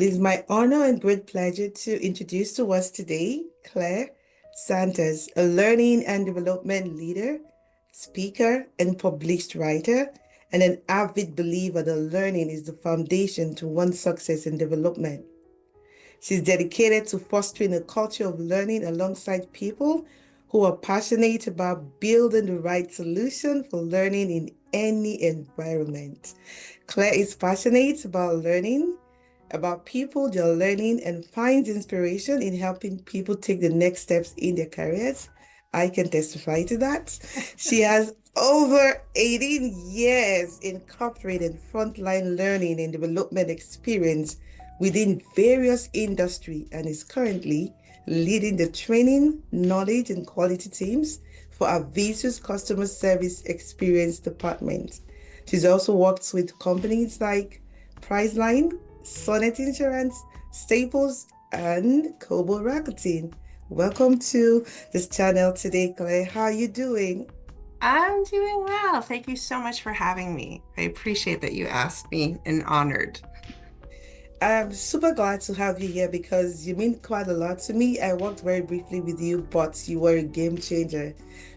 It is my honor and great pleasure to introduce to us today Clare Santos, a learning and development leader, speaker, and published writer, and an avid believer that learning is the foundation to one's success and development. She's dedicated to fostering a culture of learning alongside people who are passionate about building the right solution for learning in any environment. Claire is passionate about learning, about people they're learning, and finds inspiration in helping people take the next steps in their careers. I can testify to that. She has over 18 years in corporate and frontline learning and development experience within various industry and is currently leading the training, knowledge, and quality teams for Aviso's customer service experience department. She's also worked with companies like Priceline, Sonnet Insurance, Staples, and Kobo Rakuten. Welcome to this channel today, Claire. How are you doing? I'm doing well. Thank you so much for having me. I appreciate that you asked me and honored. I'm super glad to have you here because you mean quite a lot to me. I worked very briefly with you, but you were a game changer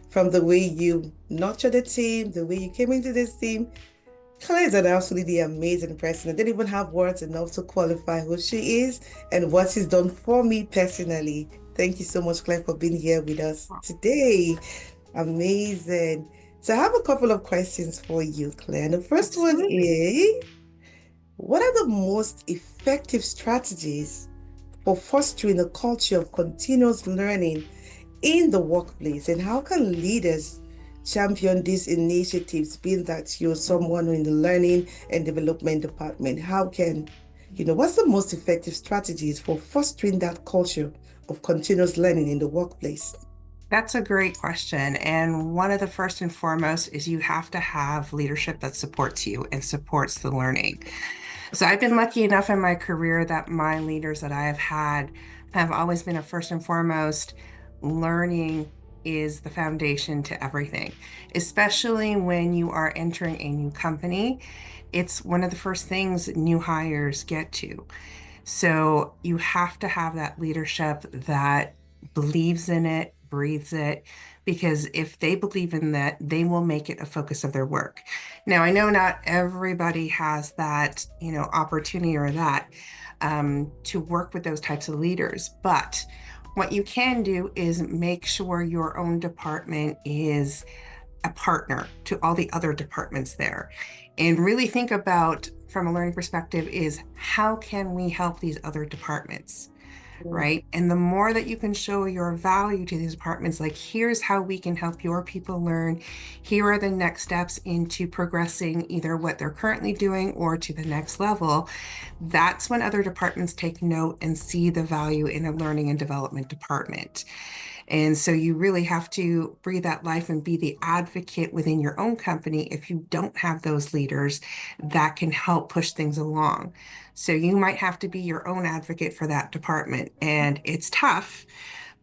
from the way you nurtured the team, the way you came into this team. Claire is an absolutely amazing person. I didn't even have words enough to qualify who she is and what she's done for me personally. Thank you so much, Claire, for being here with us today. Amazing. So I have a couple of questions for you, Claire. And the first one Absolutely. is, what are the most effective strategies for fostering a culture of continuous learning in the workplace? And how can leaders champion these initiatives, being that you're someone in the learning and development department? What's the most effective strategies for fostering that culture of continuous learning in the workplace? That's a great question. And one of the first and foremost is you have to have leadership that supports you and supports the learning. So I've been lucky enough in my career that my leaders that I have had have always been a first and foremost learning is the foundation to everything, especially when you are entering a new company. It's one of the first things new hires get to. So you have to have that leadership that believes in it, breathes it, because if they believe in that, they will make it a focus of their work. Now, I know not everybody has that, opportunity or that to work with those types of leaders, but what you can do is make sure your own department is a partner to all the other departments there and really think about from a learning perspective is how can we help these other departments, right? And the more that you can show your value to these departments, like here's how we can help your people learn, here are the next steps into progressing either what they're currently doing or to the next level, that's when other departments take note and see the value in a learning and development department. And so you really have to breathe that life and be the advocate within your own company if you don't have those leaders that can help push things along. So you might have to be your own advocate for that department. And it's tough,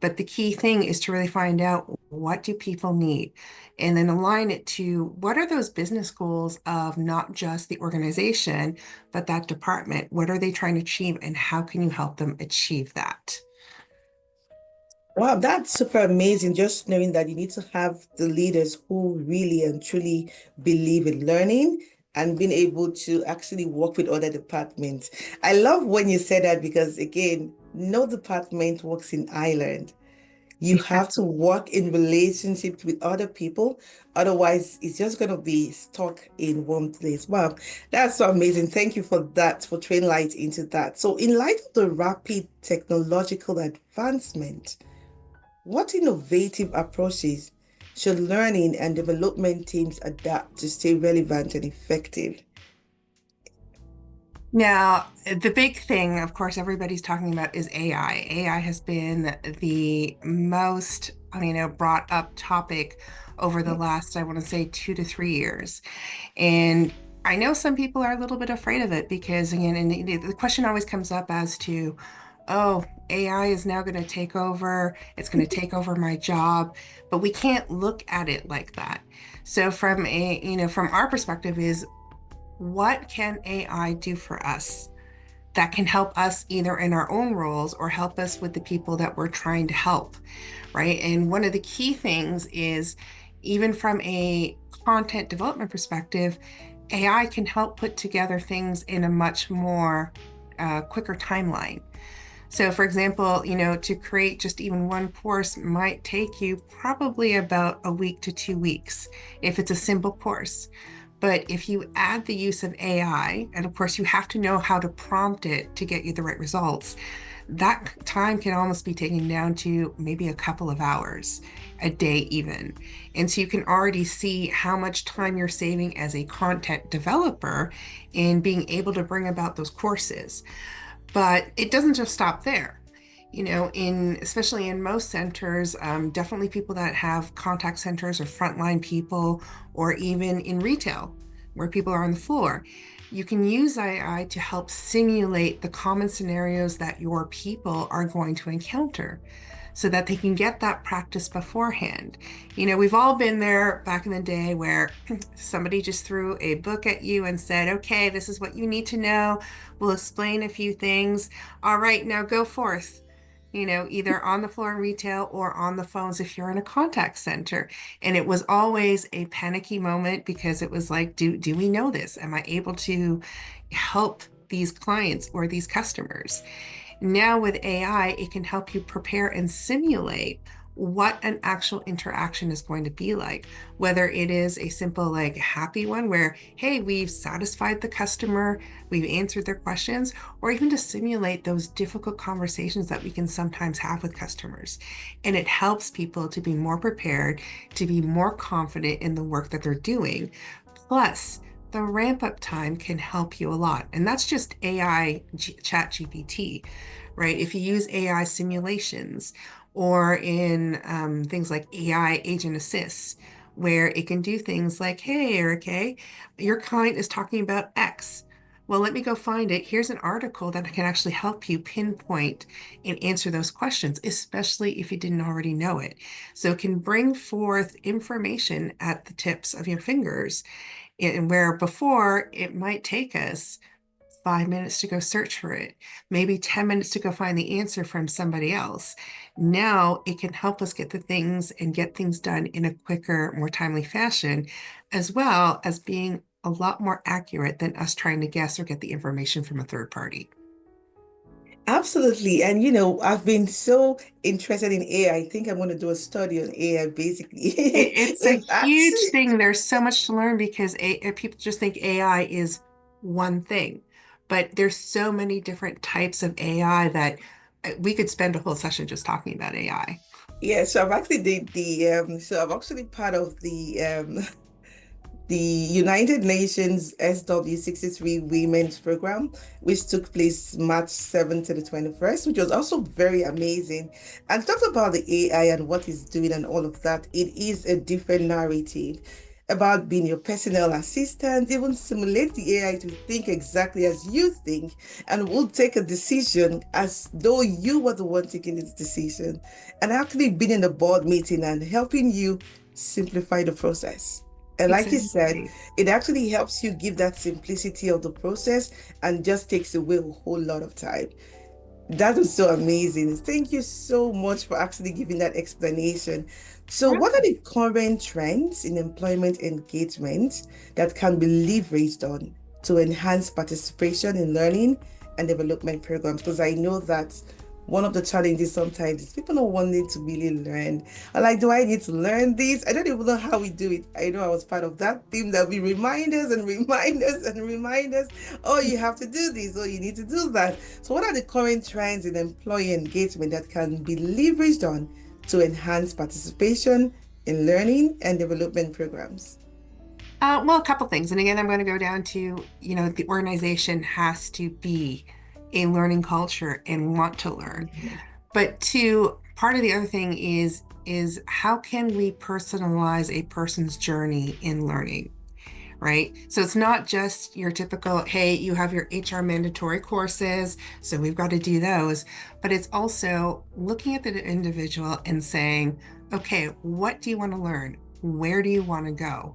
but the key thing is to really find out what do people need and then align it to what are those business goals of not just the organization, but that department. What are they trying to achieve and how can you help them achieve that? Wow, that's super amazing. Just knowing that you need to have the leaders who really and truly believe in learning and being able to actually work with other departments. I love when you say that because, again, no department works in Ireland. You have to work in relationships with other people. Otherwise, it's just going to be stuck in one place. Wow, that's so amazing. Thank you for that, for training light into that. So, in light of the rapid technological advancement, what innovative approaches should learning and development teams adapt to stay relevant and effective? Now, the big thing, of course, everybody's talking about is AI. AI has been the most, brought up topic over the last, I want to say, 2 to 3 years. And I know some people are a little bit afraid of it because, again, and the question always comes up as to, oh, AI is now going to take over, it's going to take over my job, but we can't look at it like that. So from our perspective is what can AI do for us? that can help us either in our own roles or help us with the people that we're trying to help, right? And one of the key things is even from a content development perspective, AI can help put together things in a much more quicker timeline. So, for example, to create just even one course might take you probably about a week to 2 weeks if it's a simple course. But if you add the use of AI, and of course, you have to know how to prompt it to get you the right results, that time can almost be taken down to maybe a couple of hours a day, even. And so you can already see how much time you're saving as a content developer in being able to bring about those courses. But it doesn't just stop there. In especially in most centers, definitely people that have contact centers or frontline people, or even in retail where people are on the floor, you can use AI to help simulate the common scenarios that your people are going to encounter so that they can get that practice beforehand. We've all been there back in the day where somebody just threw a book at you and said, okay, this is what you need to know. We'll explain a few things. All right, now go forth. Either on the floor in retail or on the phones if you're in a contact center. And it was always a panicky moment because it was like, do we know this? Am I able to help these clients or these customers? Now with AI, it can help you prepare and simulate what an actual interaction is going to be like, whether it is a simple, like happy one where, hey, we've satisfied the customer, we've answered their questions, or even to simulate those difficult conversations that we can sometimes have with customers. And it helps people to be more prepared, to be more confident in the work that they're doing. Plus, the ramp up time can help you a lot. And that's just AI chat GPT, right? If you use AI simulations or in things like AI agent assists, where it can do things like, hey, Eric, your client is talking about X. Well, let me go find it. Here's an article that can actually help you pinpoint and answer those questions, especially if you didn't already know it. So it can bring forth information at the tips of your fingers, and where before it might take us 5 minutes to go search for it, maybe 10 minutes to go find the answer from somebody else. Now it can help us get the things and get things done in a quicker, more timely fashion, as well as being a lot more accurate than us trying to guess or get the information from a third party. Absolutely. And I've been so interested in AI. I think I'm going to do a study on AI basically. It's a If that's huge thing. There's so much to learn because people just think AI is one thing, but there's so many different types of AI that we could spend a whole session just talking about AI. yeah, so I've actually did the I'm actually part of the United Nations SW63 Women's Program, which took place March 7th to the 21st, which was also very amazing. And talked about the AI and what it's doing and all of that. It is a different narrative about being your personal assistant, even simulate the AI to think exactly as you think and will take a decision as though you were the one taking this decision. And actually being in the board meeting and helping you simplify the process. And like you said, Exactly. it actually helps you give that simplicity of the process and just takes away a whole lot of time. That was so amazing. Thank you so much for actually giving that explanation. So, what are the current trends in employment engagement that can be leveraged on to enhance participation in learning and development programs? Because I know that one of the challenges sometimes is people don't wanting to really learn. I'm like, do I need to learn this? I don't even know how we do it. I know I was part of that team that we reminders and reminders and reminders. Oh, you have to do this. Oh, you need to do that. So, what are the current trends in employee engagement that can be leveraged on to enhance participation in learning and development programs? Well, a couple things. And again, I'm going to go down to, the organization has to be a learning culture and want to learn. But two, part of the other thing is how can we personalize a person's journey in learning, right? So it's not just your typical, hey, you have your HR mandatory courses, so we've got to do those, but it's also looking at the individual and saying, okay, what do you want to learn? Where do you want to go?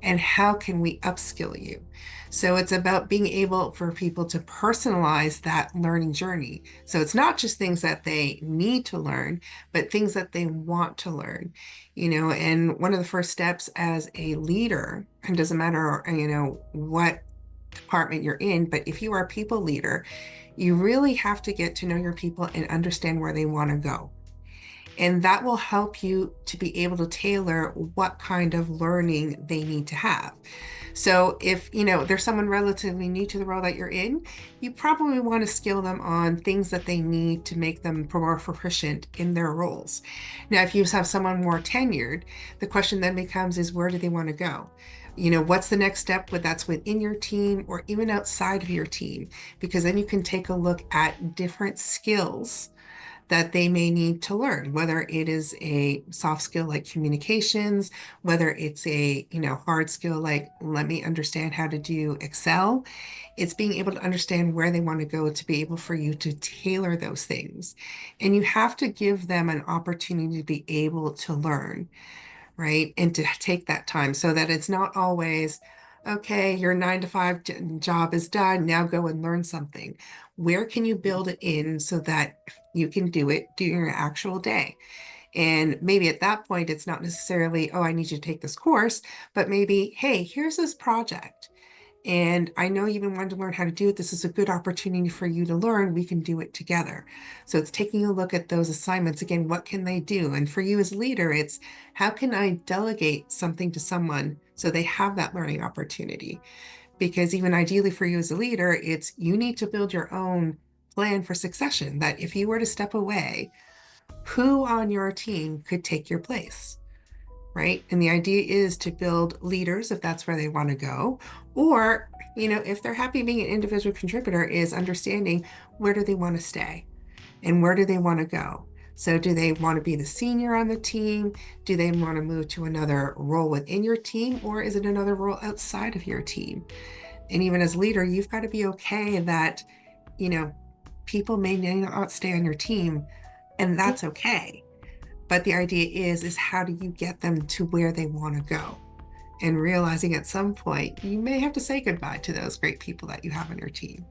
and how can we upskill you? So it's about being able for people to personalize that learning journey. So it's not just things that they need to learn, but things that they want to learn, and one of the first steps as a leader, and doesn't matter, what department you're in, but if you are a people leader, you really have to get to know your people and understand where they want to go. And that will help you to be able to tailor what kind of learning they need to have. So if, there's someone relatively new to the role that you're in, you probably want to skill them on things that they need to make them more proficient in their roles. Now, if you have someone more tenured, the question then becomes is where do they want to go? What's the next step that's within your team or even outside of your team? Because then you can take a look at different skills that they may need to learn, whether it is a soft skill like communications, whether it's a, hard skill like let me understand how to do Excel. It's being able to understand where they want to go to be able for you to tailor those things. And you have to give them an opportunity to be able to learn, right? And to take that time so that it's not always, okay, your 9 to 5 job is done. Now go and learn something. Where can you build it in so that you can do it during your actual day? And maybe at that point, it's not necessarily, oh, I need you to take this course, but maybe, hey, here's this project. And I know you've been wanting to learn how to do it. This is a good opportunity for you to learn. We can do it together. So it's taking a look at those assignments. Again, what can they do? And for you as leader, it's how can I delegate something to someone so they have that learning opportunity? Because even ideally for you as a leader, it's you need to build your own plan for succession that if you were to step away, who on your team could take your place? Right? And the idea is to build leaders if that's where they want to go. Or, if they're happy being an individual contributor, is understanding where do they want to stay and where do they want to go. So, do they want to be the senior on the team? Do they want to move to another role within your team? Or is it another role outside of your team? And even as leader, you've got to be okay that, you know, people may not stay on your team, and that's okay. But the idea is how do you get them to where they want to go? And realizing at some point you may have to say goodbye to those great people that you have on your team.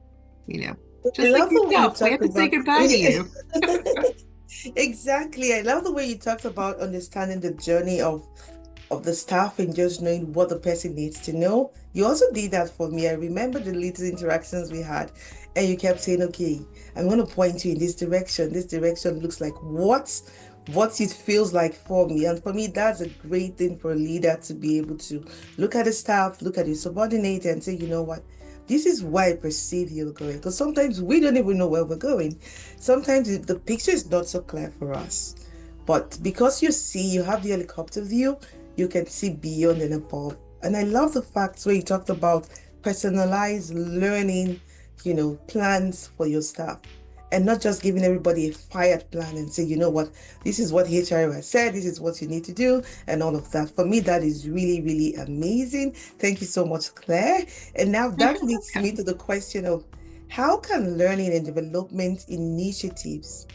You know, I just like love the way you yourself, we talk have to say about goodbye to you. exactly. I love the way you talked about understanding the journey of the staff and just knowing what the person needs to know. You also did that for me. I remember the little interactions we had, and you kept saying, "Okay, I'm going to point you in this direction. This direction looks like what it feels like for me." And for me, that's a great thing for a leader to be able to look at the staff, look at your subordinate, and say, "You know what? This is why I perceive you're going." Because sometimes we don't even know where we're going. Sometimes the picture is not so clear for us. But because you have the helicopter view, you can see beyond and above. And I love the fact where you talked about personalized learning, plans for your staff. And not just giving everybody a fired plan and say, you know what, this is what HR has said, this is what you need to do, and all of that. For me, that is really, really amazing. Thank you so much, Claire. And now that You're leads me welcome. to the question of how can learning and development initiatives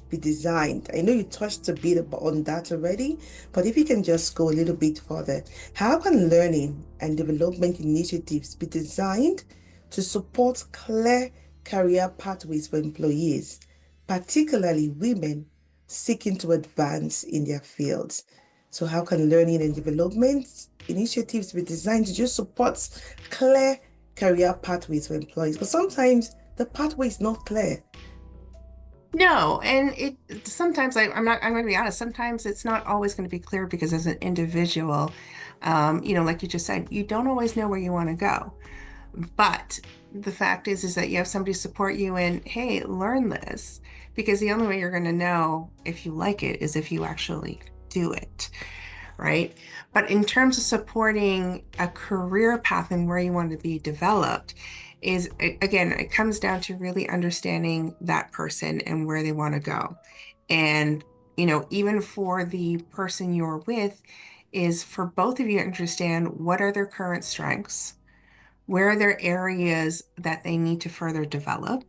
be designed? I know you touched a bit on that already, but if you can just go a little bit further, how can learning and development initiatives be designed to support clear career pathways for employees, particularly women seeking to advance in their fields? So, how can learning and development initiatives be designed to just support clear career pathways for employees? Because sometimes the pathway is not clear. No, and it sometimes I'm going to be honest, sometimes it's not always going to be clear because as an individual, like you just said, you don't always know where you want to go. But the fact is that you have somebody support you in, hey, learn this, because the only way you're going to know if you like it is if you actually do it, right? But in terms of supporting a career path and where you want to be developed, again, it comes down to really understanding that person and where they want to go. And, even for the person you're with, is for both of you to understand what are their current strengths, where are there areas that they need to further develop,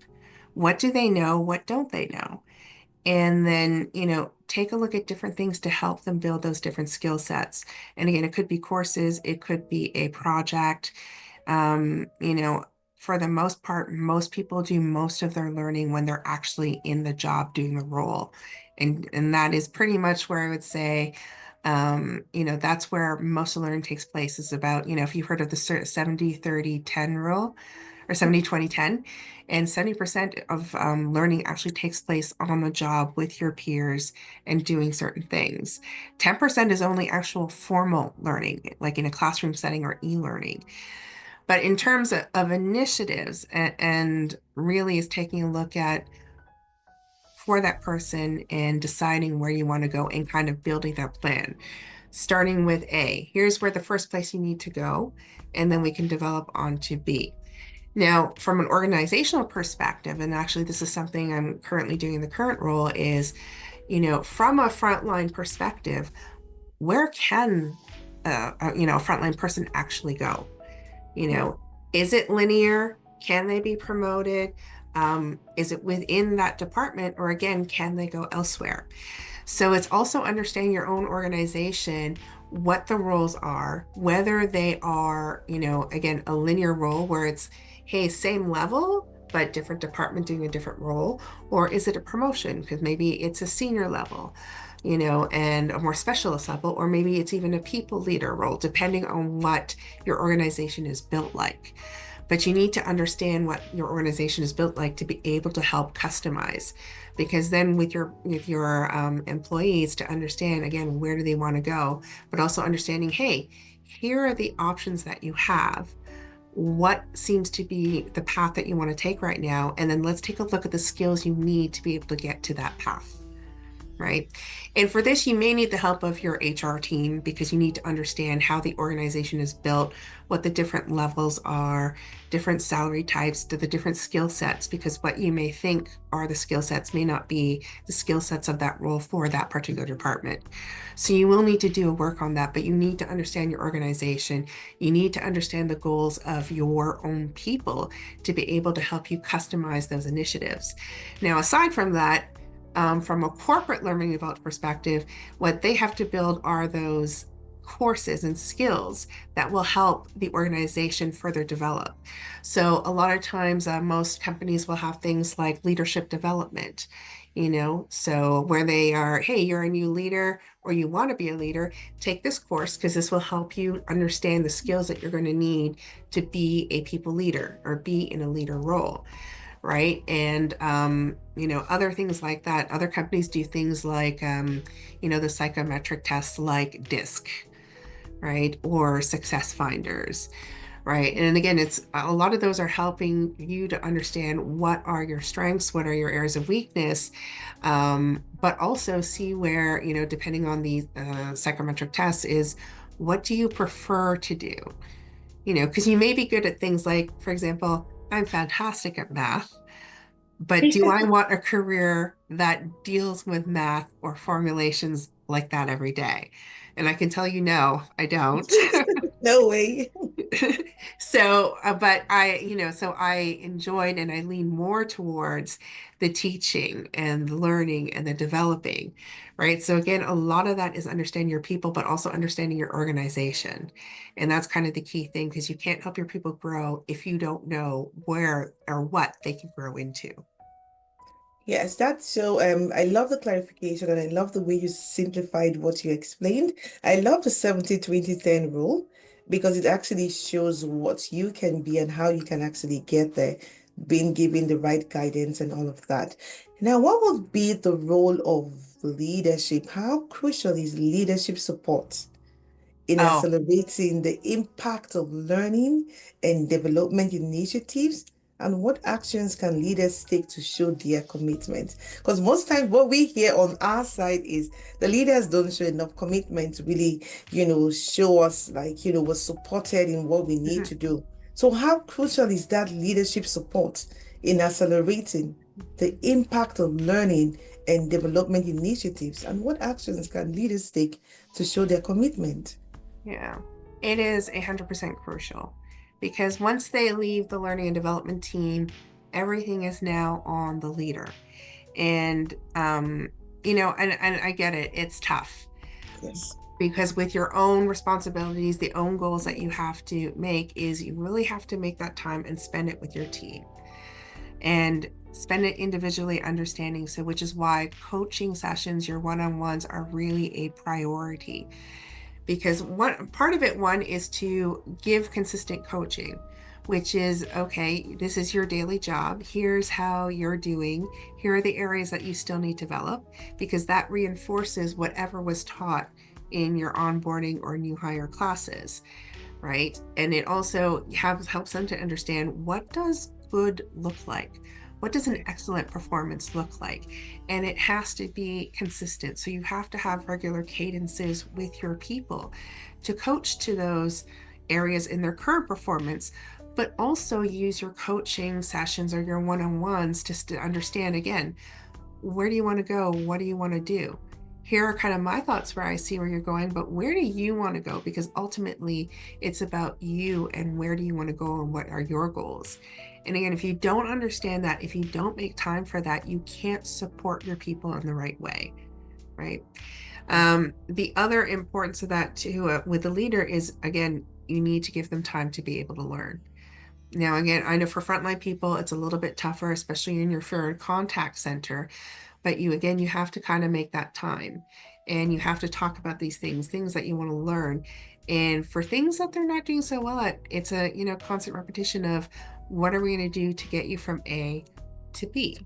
what do they know, what don't they know? And then, take a look at different things to help them build those different skill sets. And again, it could be courses, it could be a project. Um, you know, for the most part, most people do most of their learning when they're actually in the job doing the role. And that is pretty much where I would say, that's where most of the learning takes place is about, if you've heard of the 70-30-10 rule or 70-20-10, and 70% of learning actually takes place on the job with your peers and doing certain things. 10% is only actual formal learning, like in a classroom setting or e-learning. But in terms of initiatives and really is taking a look at for that person and deciding where you want to go and kind of building that plan. Starting with A, here's where the first place you need to go, and then we can develop on to B. Now, from an organizational perspective, and actually this is something I'm currently doing in the current role, is, from a frontline perspective, where can a frontline person actually go? You Yeah. know, is it linear? Can they be promoted? Is it within that department? Or again, can they go elsewhere? So it's also understanding your own organization, what the roles are, whether they are, again, a linear role where it's, hey, same level, but different department doing a different role, or is it a promotion? Because maybe it's a senior level, and a more specialist level, or maybe it's even a people leader role, depending on what your organization is built like. But you need to understand what your organization is built like to be able to help customize, because then with your employees to understand again where do they want to go, but also understanding, hey, here are the options that you have. What seems to be the path that you want to take right now, and then let's take a look at the skills you need to be able to get to that path. Right. And for this, you may need the help of your HR team because you need to understand how the organization is built, what the different levels are, different salary types, to the different skill sets, because what you may think are the skill sets may not be the skill sets of that role for that particular department. So you will need to do a work on that, but you need to understand your organization. You need to understand the goals of your own people to be able to help you customize those initiatives. Now, aside from that, from a corporate learning development perspective, what they have to build are those courses and skills that will help the organization further develop. So a lot of times, most companies will have things like leadership development, so where they are, hey, you're a new leader or you want to be a leader, take this course because this will help you understand the skills that you're going to need to be a people leader or be in a leader role, right? And other things like that. Other companies do things like the psychometric tests like DISC, right? Or success finders, right? And again, it's a lot of those are helping you to understand what are your strengths, what are your areas of weakness, but also see where, depending on the psychometric tests, is what do you prefer to do? Because you may be good at things like, for example, I'm fantastic at math, but do I want a career that deals with math or formulations like that every day? And I can tell you, no, I don't. No way. So I enjoyed and I lean more towards the teaching and the learning and the developing, right? So again, a lot of that is understanding your people, but also understanding your organization. And that's kind of the key thing because you can't help your people grow if you don't know where or what they can grow into. Yes, that's so. I love the clarification and I love the way you simplified what you explained. I love the 70-20-10 rule because it actually shows what you can be and how you can actually get there, being given the right guidance and all of that. Now, what would be the role of leadership? How crucial is leadership support in Oh, accelerating the impact of learning and development initiatives? And what actions can leaders take to show their commitment? Because most times what we hear on our side is the leaders don't show enough commitment to really, show us like, we're supported in what we need mhm. to do. So how crucial is that leadership support in accelerating the impact of learning and development initiatives? And what actions can leaders take to show their commitment? Yeah, it is 100% crucial because once they leave the learning and development team, everything is now on the leader. And and I get it, it's tough Yes. because with your own responsibilities, the own goals that you have to make is you really have to make that time and spend it with your team and spend it individually understanding. So, which is why coaching sessions, your one-on-ones are really a priority because one part of it, one is to give consistent coaching, which is okay, this is your daily job, here's how you're doing, here are the areas that you still need to develop, because that reinforces whatever was taught in your onboarding or new hire classes, right? And it also helps them to understand, what does good look like, what does an excellent performance look like, and it has to be consistent. So you have to have regular cadences with your people to coach to those areas in their current performance, but also use your coaching sessions or your one-on-ones to understand again, where do you want to go? What do you want to do? Here are kind of my thoughts where I see where you're going, but where do you want to go? Because ultimately it's about you and where do you want to go and what are your goals? And again, if you don't understand that, if you don't make time for that, you can't support your people in the right way, right? The other importance of that too, with the leader is, again, you need to give them time to be able to learn. Now, again, I know for frontline people, it's a little bit tougher, especially in your third contact center, but again, you have to kind of make that time and you have to talk about these things that you want to learn. And for things that they're not doing so well at, it's a, constant repetition of, what are we going to do to get you from A to B?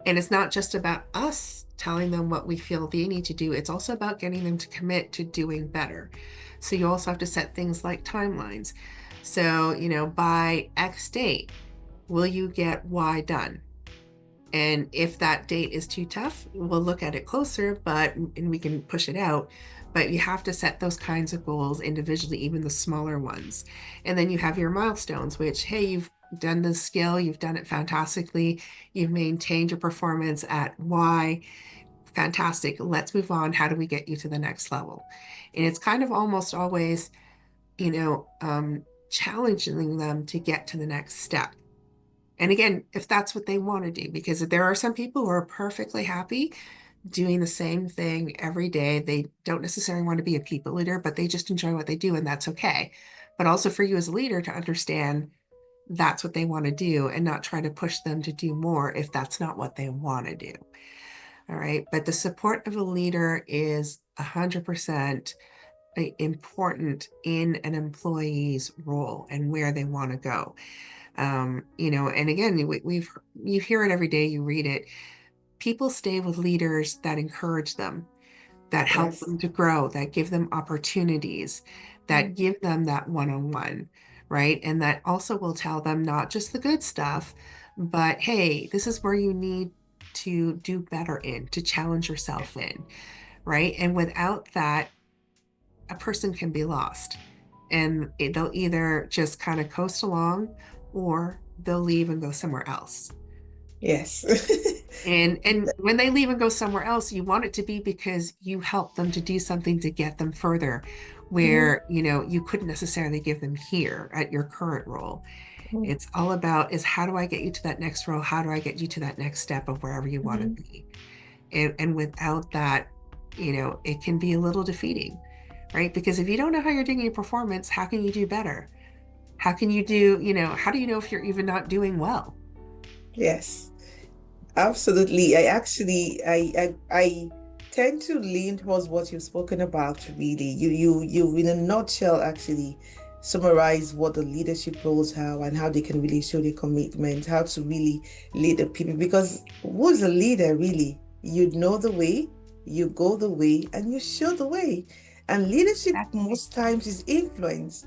And it's not just about us telling them what we feel they need to do. It's also about getting them to commit to doing better. So you also have to set things like timelines. So, by X date, will you get Y done? And if that date is too tough, we'll look at it closer, and we can push it out. But you have to set those kinds of goals individually, even the smaller ones. And then you have your milestones, which, hey, you've done the skill, you've done it fantastically, you've maintained your performance at Y. Fantastic. Let's move on. How do we get you to the next level? And it's kind of almost always, you know, um, challenging them to get to the next step. And again, if that's what they want to do, because there are some people who are perfectly happy doing the same thing every day. They don't necessarily want to be a people leader, but they just enjoy what they do, and that's okay. But also for you as a leader to understand that's what they want to do and not try to push them to do more if that's not what they want to do. All right. But the support of a leader is 100% important in an employee's role and where they want to go. And again, you hear it every day, you read it. People stay with leaders that encourage them, that help Yes. them to grow, that give them opportunities, that Mm. give them that one-on-one, right? And that also will tell them not just the good stuff, but hey, this is where you need to do better in, to challenge yourself in, right? And without that, a person can be lost and they'll either just kind of coast along or they'll leave and go somewhere else. Yes. And when they leave and go somewhere else, you want it to be because you help them to do something to get them further Mhm. where, you couldn't necessarily give them here at your current role. Mhm. It's all about is, how do I get you to that next role? How do I get you to that next step of wherever you want to Mhm. be? And without that, it can be a little defeating, right? Because if you don't know how you're doing your performance, how can you do better? How can you do, how do you know if you're even not doing well? Yes. Absolutely. I tend to lean towards what you've spoken about, really. You in a nutshell actually summarize what the leadership roles are and how they can really show their commitment, how to really lead the people. Because who's a leader really? You know the way, you go the way, and you show the way. And leadership Exactly. most times is influence.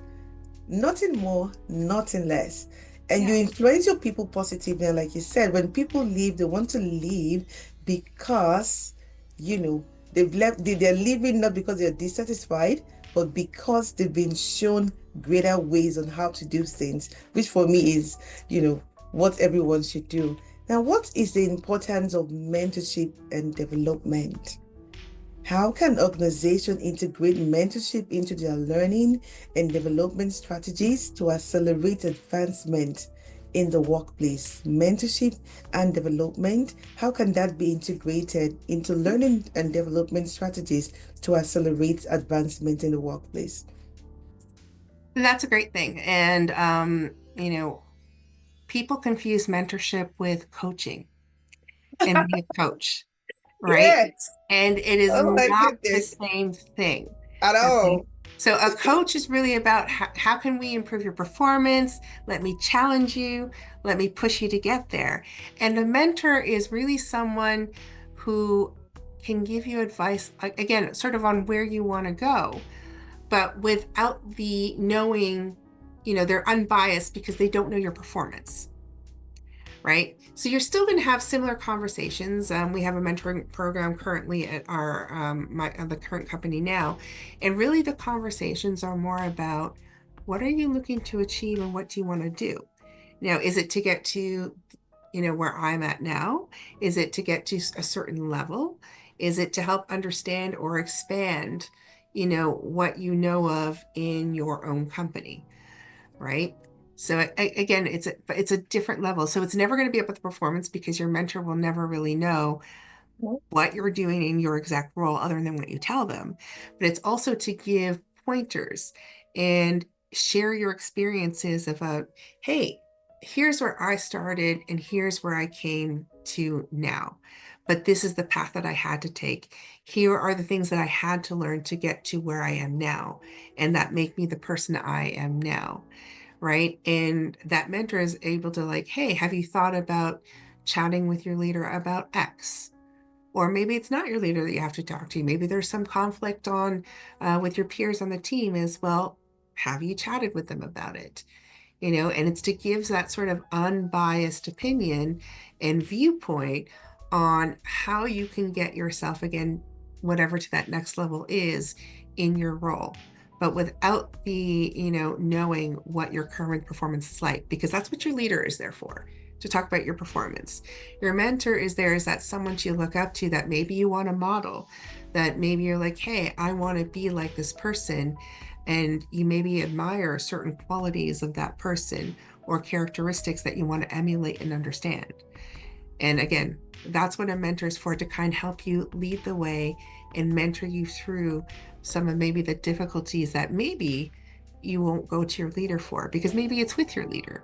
Nothing more, nothing less. And you Yeah. influence your people positively. And like you said, when people leave, they want to leave because, you know, they've left, they're leaving not because they're dissatisfied, but because they've been shown greater ways on how to do things, which for me is, what everyone should do. Now, what is the importance of mentorship and development? How can organization integrate mentorship into their learning and development strategies to accelerate advancement in the workplace? Mentorship and development, how can that be integrated into learning and development strategies to accelerate advancement in the workplace? That's a great thing. And, people confuse mentorship with coaching and being a coach, right? Yes. And it is Oh my not the goodness. same thing. At Okay. all. So a coach is really about how can we improve your performance? Let me challenge you. Let me push you to get there. And a mentor is really someone who can give you advice, again, sort of on where you want to go, but without the knowing, they're unbiased because they don't know your performance, right? So you're still going to have similar conversations. We have a mentoring program currently at our the current company now, and really the conversations are more about what are you looking to achieve and what do you want to do. Now, is it to get to where I'm at now? Is it to get to a certain level? Is it to help understand or expand, what you know of in your own company? Right? So again, it's a different level. So it's never going to be about the performance because your mentor will never really know what you're doing in your exact role other than what you tell them. But it's also to give pointers and share your experiences about, hey, here's where I started and here's where I came to now. But this is the path that I had to take. Here are the things that I had to learn to get to where I am now, and that make me the person I am now, right? And that mentor is able to like, hey, have you thought about chatting with your leader about X? Or maybe it's not your leader that you have to talk to. Maybe there's some conflict on with your peers on the team as well. Have you chatted with them about it? And it's to give that sort of unbiased opinion and viewpoint on how you can get yourself again, whatever to that next level is in your role, but without the, knowing what your current performance is like, because that's what your leader is there for, to talk about your performance. Your mentor is there is that someone you look up to that maybe you want to model, that maybe you're like, hey, I want to be like this person, and you maybe admire certain qualities of that person or characteristics that you want to emulate and understand. And again, that's what a mentor is for, to kind of help you lead the way and mentor you through some of maybe the difficulties that maybe you won't go to your leader for because maybe it's with your leader.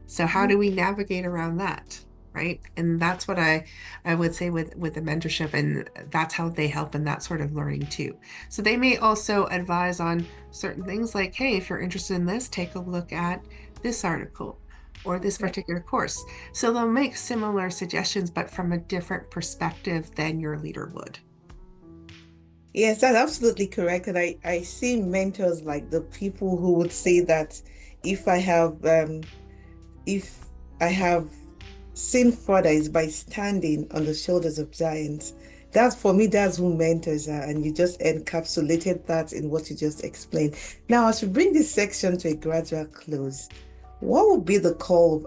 So how do we navigate around that? Right. And that's what I would say with the mentorship, and that's how they help in that sort of learning too. So they may also advise on certain things like, hey, if you're interested in this, take a look at this article or this Yeah. particular course. So they'll make similar suggestions, but from a different perspective than your leader would. Yes, that's absolutely correct. And I see mentors like the people who would say that if I have if I have seen further is by standing on the shoulders of giants. That's for me, that's who mentors are. And you just encapsulated that in what you just explained. Now, as we bring this section to a gradual close, what would be the call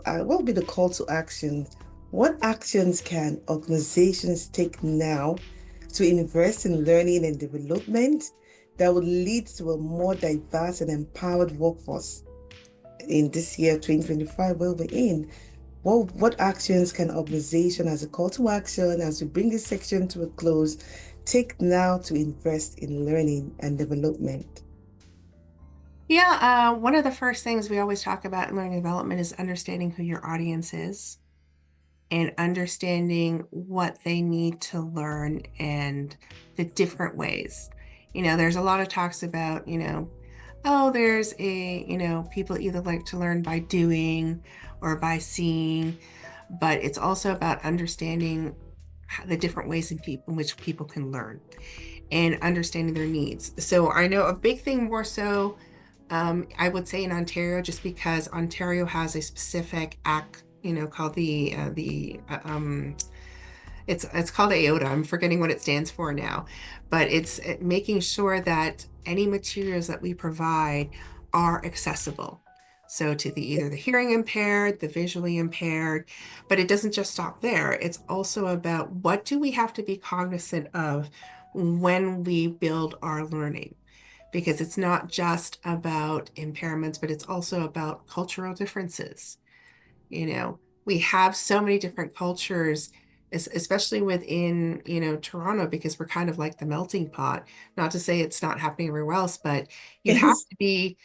to action? What actions can organizations take now to invest in learning and development that would lead to a more diverse and empowered workforce in this year 2025 where we're in? What actions can organization, as a call to action, as we bring this section to a close, take now to invest in learning and development? Yeah, one of the first things we always talk about in learning development is understanding who your audience is and understanding what they need to learn and the different ways. There's a lot of talks about, oh, there's people either like to learn by doing or by seeing, but it's also about understanding the different ways in which people can learn and understanding their needs. So I know a big thing more so, I would say in Ontario, just because Ontario has a specific act, called it's called AOTA. I'm forgetting what it stands for now, but it's making sure that any materials that we provide are accessible. So to either the hearing impaired, the visually impaired, but it doesn't just stop there. It's also about what do we have to be cognizant of when we build our learning, because it's not just about impairments, but it's also about cultural differences. We have so many different cultures, especially within, Toronto, because we're kind of like the melting pot. Not to say it's not happening everywhere else, but you have Yes. to be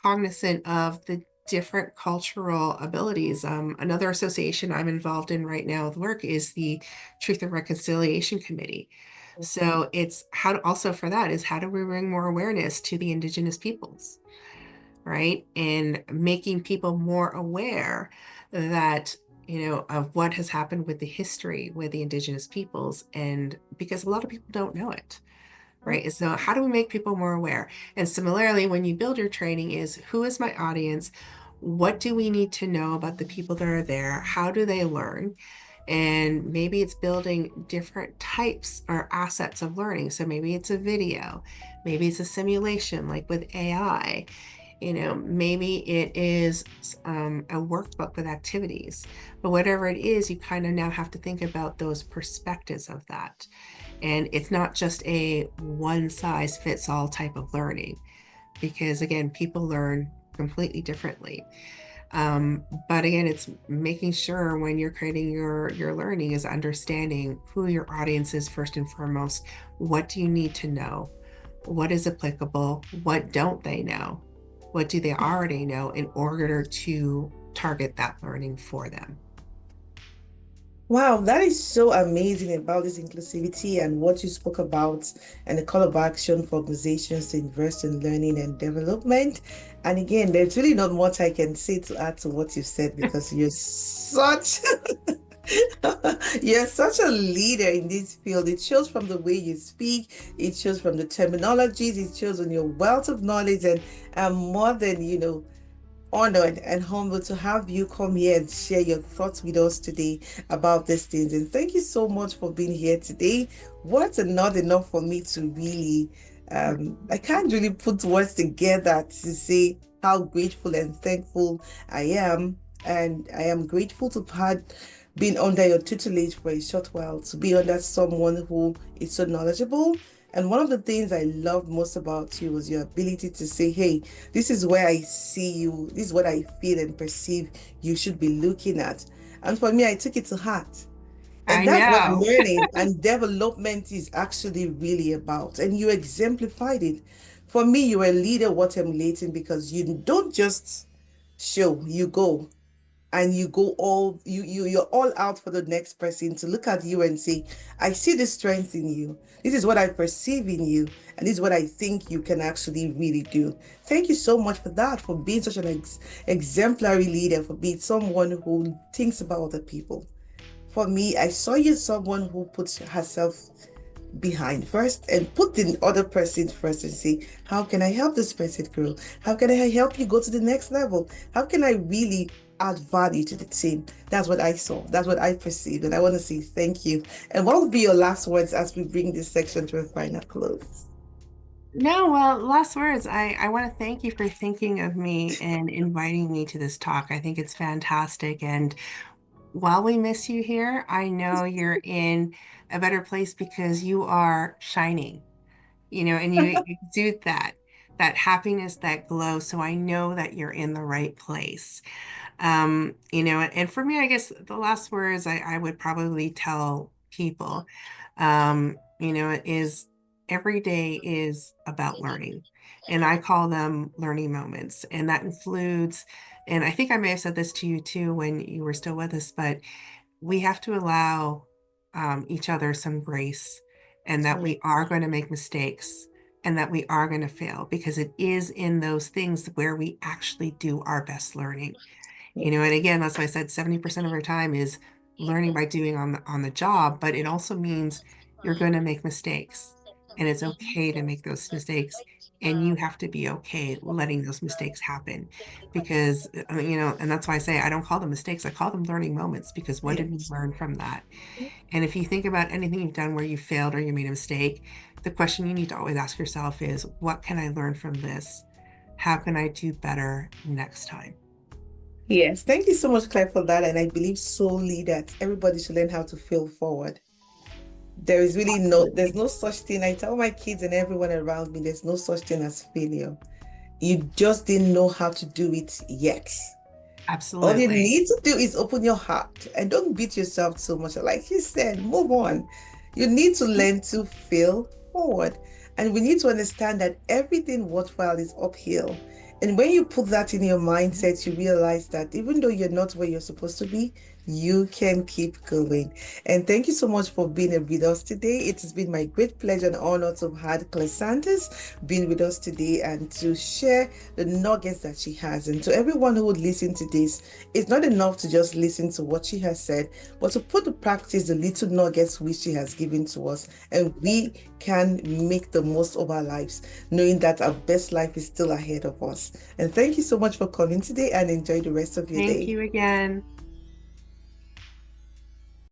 cognizant of the different cultural abilities. Another association I'm involved in right now with work is the Truth and Reconciliation Committee. So it's how to, also for that is how do we bring more awareness to the Indigenous peoples, right? And making people more aware that, of what has happened with the history with the Indigenous peoples. And because a lot of people don't know it, right? And so how do we make people more aware? And similarly, when you build your training is who is my audience? What do we need to know about the people that are there? How do they learn? And maybe it's building different types or assets of learning. So maybe it's a video, maybe it's a simulation like with AI, maybe it is a workbook with activities, but whatever it is, you kind of now have to think about those perspectives of that. And it's not just a one size fits all type of learning, because again, people learn completely differently. But again, it's making sure when you're creating your learning is understanding who your audience is first and foremost. What do you need to know? What is applicable? What don't they know? What do they already know in order to target that learning for them? Wow, that is so amazing about this inclusivity and what you spoke about and the call of action for organizations to invest in learning and development. And again, there's really not much I can say to add to what you said because you're such you're such a leader in this field. It shows from the way you speak, it shows from the terminologies, it shows on your wealth of knowledge, and I'm more than, honored and humbled to have you come here and share your thoughts with us today about these things. And thank you so much for being here today. Words are not enough for me to really, I can't really put words together to say how grateful and thankful I am. And I am grateful to have had been under your tutelage for a short while, to be under someone who is so knowledgeable. And one of the things I loved most about you was your ability to say, hey, this is where I see you. This is what I feel and perceive you should be looking at. And for me, I took it to heart. And I that's what know. learning and development is actually really about. And you exemplified it. For me, you're a leader worth emulating because you don't just show, you go and you go all you're all out for the next person to look at you and say, I see the strength in you, this is what I perceive in you, and this is what I think you can actually really do. Thank you so much for that, for being such an exemplary leader, for being someone who thinks about other people. For me, I saw you as someone who puts herself behind first and put the other person first and say, how can I help this person grow? How can I help you go to the next level? How can I really add value to the team? That's what I saw. That's what I perceived. And I want to say thank you. And what will be your last words as we bring this section to a final close? No, well, last words. I want to thank you for thinking of me and inviting me to this talk. I think it's fantastic. And while we miss you here, I know you're in a better place because you are shining, and you exude that happiness, that glow. So I know that you're in the right place. And for me, I guess the last words I would probably tell people, is every day is about learning. And I call them learning moments. And that includes, and I think I may have said this to you too when you were still with us, but we have to allow each other some grace, and that we are going to make mistakes and that we are going to fail, because it is in those things where we actually do our best learning. And again, that's why I said 70% of our time is learning by doing on the job, but it also means you're going to make mistakes, and it's okay to make those mistakes, and you have to be okay letting those mistakes happen, because and that's why I say I don't call them mistakes, I call them learning moments, because what did we Yes. learn from that? And if you think about anything you've done where you failed or you made a mistake, the question you need to always ask yourself is, what can I learn from this? How can I do better next time? Yes. Thank you so much, Claire, for that. And I believe solely that everybody should learn how to fail forward. There is really there's Absolutely. no such thing. I tell my kids and everyone around me, there's no such thing as failure. You just didn't know how to do it yet. All you Absolutely. need to do is open your heart and don't beat yourself so much. Like you said, move on. You need to learn to fail forward. And we need to understand that everything worthwhile is uphill. And when you put that in your mindset, you realize that even though you're not where you're supposed to be, you can keep going. And thank you so much for being with us today. It has been my great pleasure and honor to have had Clare Santos being with us today and to share the nuggets that she has. And to everyone who would listen to this, it's not enough to just listen to what she has said, but to put to practice the little nuggets which she has given to us. And we can make the most of our lives, knowing that our best life is still ahead of us. And thank you so much for coming today and enjoy the rest of your Thank day. you again.